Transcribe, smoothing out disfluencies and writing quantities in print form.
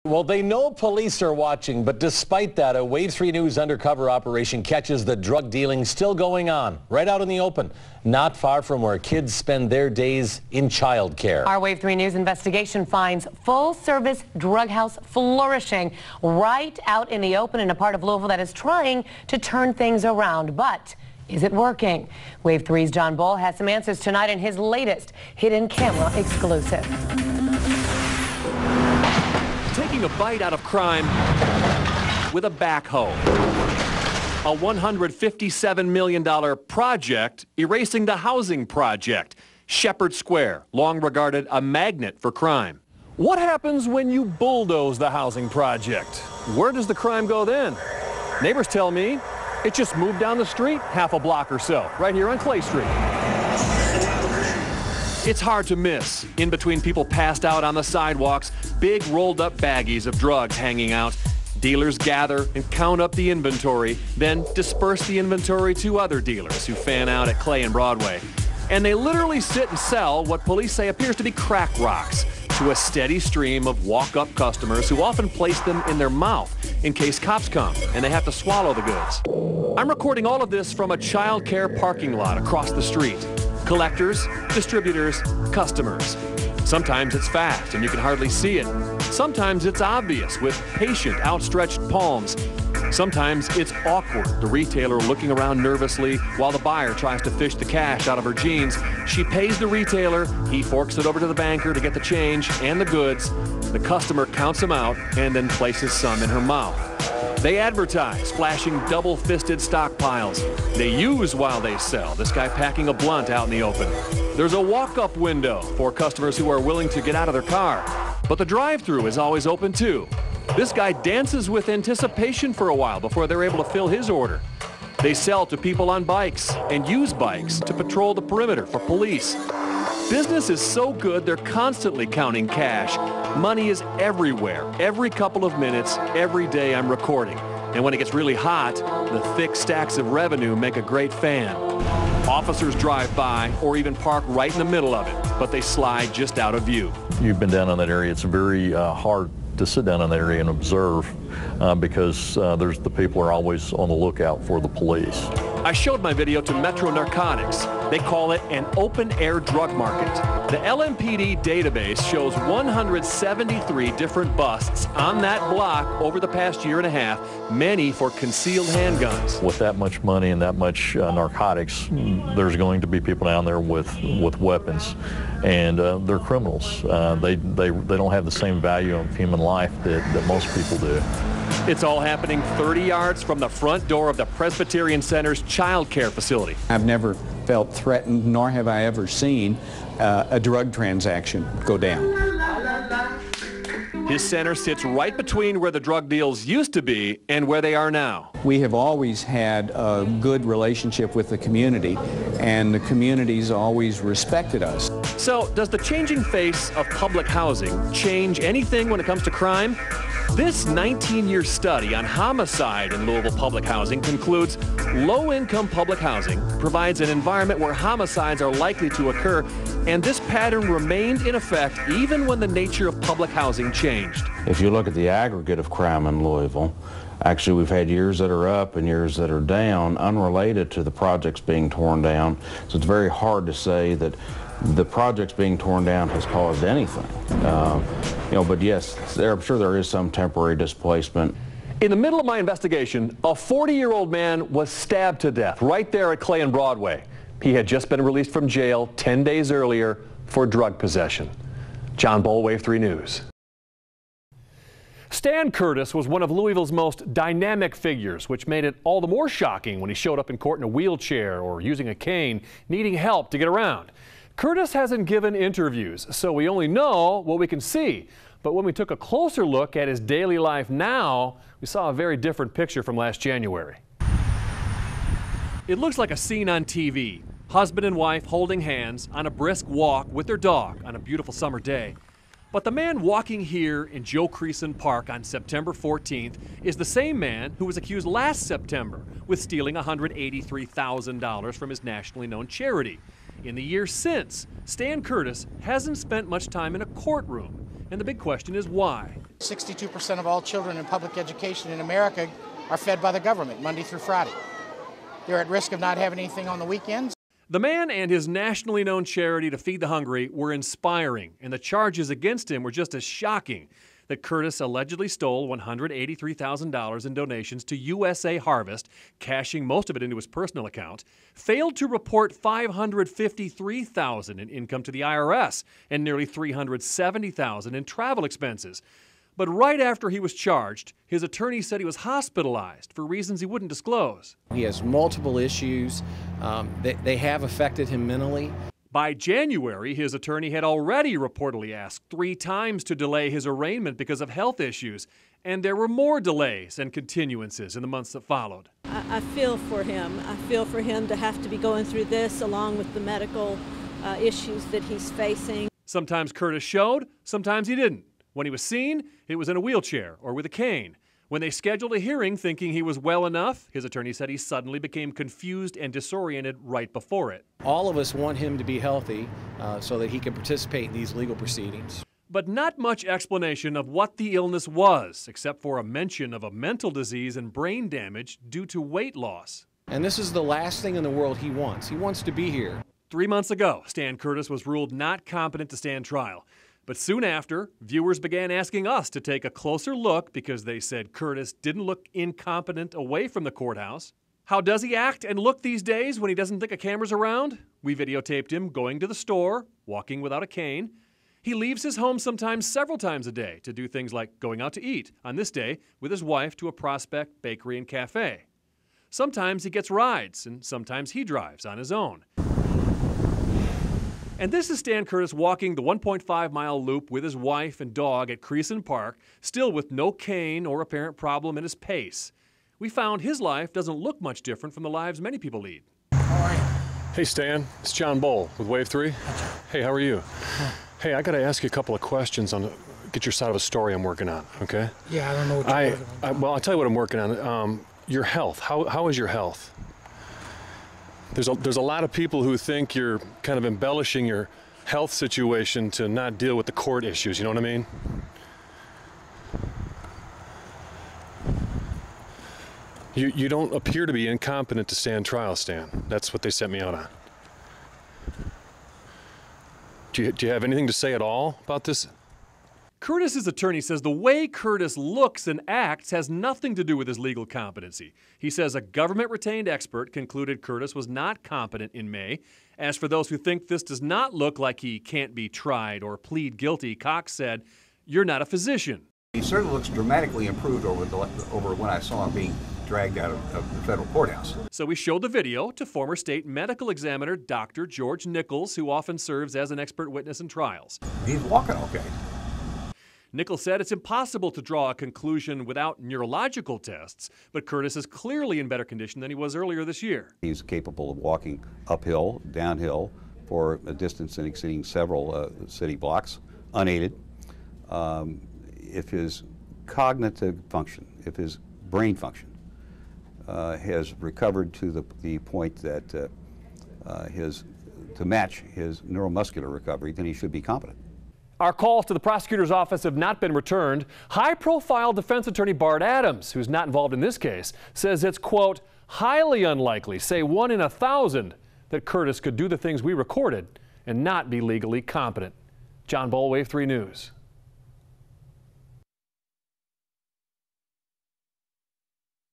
Well, they know police are watching, but despite that, a Wave 3 News undercover operation catches the drug dealing still going on, right out in the open, not far from where kids spend their days in childcare. Our Wave 3 News investigation finds full-service drug house flourishing right out in the open in a part of Louisville that is trying to turn things around. But is it working? Wave 3's John Boel has some answers tonight in his latest hidden camera exclusive. Taking a bite out of crime with a backhoe. A $157 million project erasing the housing project. Shepherd Square, long regarded a magnet for crime. What happens when you bulldoze the housing project? Where does the crime go then? Neighbors tell me it just moved down the street half a block or so, right here on Clay Street. It's hard to miss. In between people passed out on the sidewalks, big rolled up baggies of drugs hanging out. Dealers gather and count up the inventory, then disperse the inventory to other dealers who fan out at Clay and Broadway. And they literally sit and sell what police say appears to be crack rocks to a steady stream of walk-up customers who often place them in their mouth in case cops come and they have to swallow the goods. I'm recording all of this from a child care parking lot across the street. Collectors, distributors, customers. Sometimes it's fast and you can hardly see it. Sometimes it's obvious with patient, outstretched palms. Sometimes it's awkward, the retailer looking around nervously while the buyer tries to fish the cash out of her jeans. She pays the retailer, he forks it over to the banker to get the change and the goods. The customer counts them out and then places some in her mouth. They advertise, flashing double-fisted stockpiles. They use while they sell. This guy packing a blunt out in the open. There's a walk-up window for customers who are willing to get out of their car. But the drive-thru is always open too. This guy dances with anticipation for a while before they're able to fill his order. They sell to people on bikes and use bikes to patrol the perimeter for police. Business is so good they're constantly counting cash. Money is everywhere, every couple of minutes, every day I'm recording. And when it gets really hot, the thick stacks of revenue make a great fan. Officers drive by or even park right in the middle of it, but they slide just out of view. You've been down in that area. It's very hard to sit down in that area and observe because the people are always on the lookout for the police. I showed my video to Metro Narcotics. They call it an open-air drug market. The LMPD database shows 173 different busts on that block over the past year and a half, many for concealed handguns. With that much money and that much narcotics, there's going to be people down there with weapons, and they're criminals. They don't have the same value of human life that most people do. It's all happening 30 yards from the front door of the Presbyterian Center's child care facility. I've never felt threatened, nor have I ever seen a drug transaction go down. His center sits right between where the drug deals used to be and where they are now. We have always had a good relationship with the community, and the community's always respected us. So, does the changing face of public housing change anything when it comes to crime? This 19-year study on homicide in Louisville public housing concludes low-income public housing provides an environment where homicides are likely to occur, and this pattern remained in effect even when the nature of public housing changed. If you look at the aggregate of crime in Louisville, actually we've had years that are up and years that are down, unrelated to the projects being torn down. So it's very hard to say that the projects being torn down has caused anything. But yes, I'm sure there is some temporary displacement. In the middle of my investigation, a 40-year-old man was stabbed to death right there at Clay and Broadway. He had just been released from jail 10 days earlier for drug possession. John Boel, Wave 3 News. Stan Curtis was one of Louisville's most dynamic figures, which made it all the more shocking when he showed up in court in a wheelchair or using a cane, needing help to get around. Curtis hasn't given interviews, so we only know what we can see. But when we took a closer look at his daily life now, we saw a very different picture from last January. It looks like a scene on TV. Husband and wife holding hands on a brisk walk with their dog on a beautiful summer day. But the man walking here in Joe Creason Park on September 14th is the same man who was accused last September with stealing $183,000 from his nationally known charity. In the years since, Stan Curtis hasn't spent much time in a courtroom, and the big question is why. 62% of all children in public education in America are fed by the government Monday through Friday. They're at risk of not having anything on the weekends. The man and his nationally known charity to feed the hungry were inspiring, and the charges against him were just as shocking. That Curtis allegedly stole $183,000 in donations to USA Harvest, cashing most of it into his personal account, failed to report $553,000 in income to the IRS and nearly $370,000 in travel expenses. But right after he was charged, his attorney said he was hospitalized for reasons he wouldn't disclose. He has multiple issues. They have affected him mentally. By January, his attorney had already reportedly asked 3 times to delay his arraignment because of health issues, and there were more delays and continuances in the months that followed. I feel for him. I feel for him to have to be going through this along with the medical issues that he's facing. Sometimes Curtis showed, sometimes he didn't. When he was seen, it was in a wheelchair or with a cane. When they scheduled a hearing thinking he was well enough, his attorney said he suddenly became confused and disoriented right before it. All of us want him to be healthy so that he can participate in these legal proceedings. But not much explanation of what the illness was, except for a mention of a mental disease and brain damage due to weight loss. And this is the last thing in the world he wants. He wants to be here. 3 months ago, Stan Curtis was ruled not competent to stand trial. But soon after, viewers began asking us to take a closer look because they said Curtis didn't look incompetent away from the courthouse. How does he act and look these days when he doesn't think a camera's around? We videotaped him going to the store, walking without a cane. He leaves his home sometimes several times a day to do things like going out to eat, on this day with his wife to a Prospect bakery and cafe. Sometimes he gets rides, and sometimes he drives on his own. And this is Stan Curtis walking the 1.5-mile loop with his wife and dog at Creason Park, still with no cane or apparent problem in his pace. We found his life doesn't look much different from the lives many people lead. Hey Stan, it's John Boel with Wave 3. Hey, how are you? Hey, I gotta ask you a couple of questions get your side of a story I'm working on, okay? Yeah, I don't know what you're working on. Well, I'll tell you what I'm working on. Your health, how is your health? There's a lot of people who think you're kind of embellishing your health situation to not deal with the court issues, you know what I mean? You don't appear to be incompetent to stand trial, Stan. That's what they sent me out on. Do you have anything to say at all about this? Curtis's attorney says the way Curtis looks and acts has nothing to do with his legal competency. He says a government-retained expert concluded Curtis was not competent in May. As for those who think this does not look like he can't be tried or plead guilty, Cox said, "You're not a physician." He certainly looks dramatically improved over when I saw him being dragged out of the federal courthouse. So we showed the video to former state medical examiner Dr. George Nichols, who often serves as an expert witness in trials. He's walking okay. Nichols said it's impossible to draw a conclusion without neurological tests, but Curtis is clearly in better condition than he was earlier this year. He's capable of walking uphill, downhill, for a distance exceeding several city blocks, unaided. If his cognitive function, if his brain function has recovered to the point that to match his neuromuscular recovery, then he should be competent. Our calls to the prosecutor's office have not been returned. High-profile defense attorney Bart Adams, who's not involved in this case, says it's, quote, highly unlikely, say 1 in 1,000, that Curtis could do the things we recorded and not be legally competent. John Boel, Wave 3 News.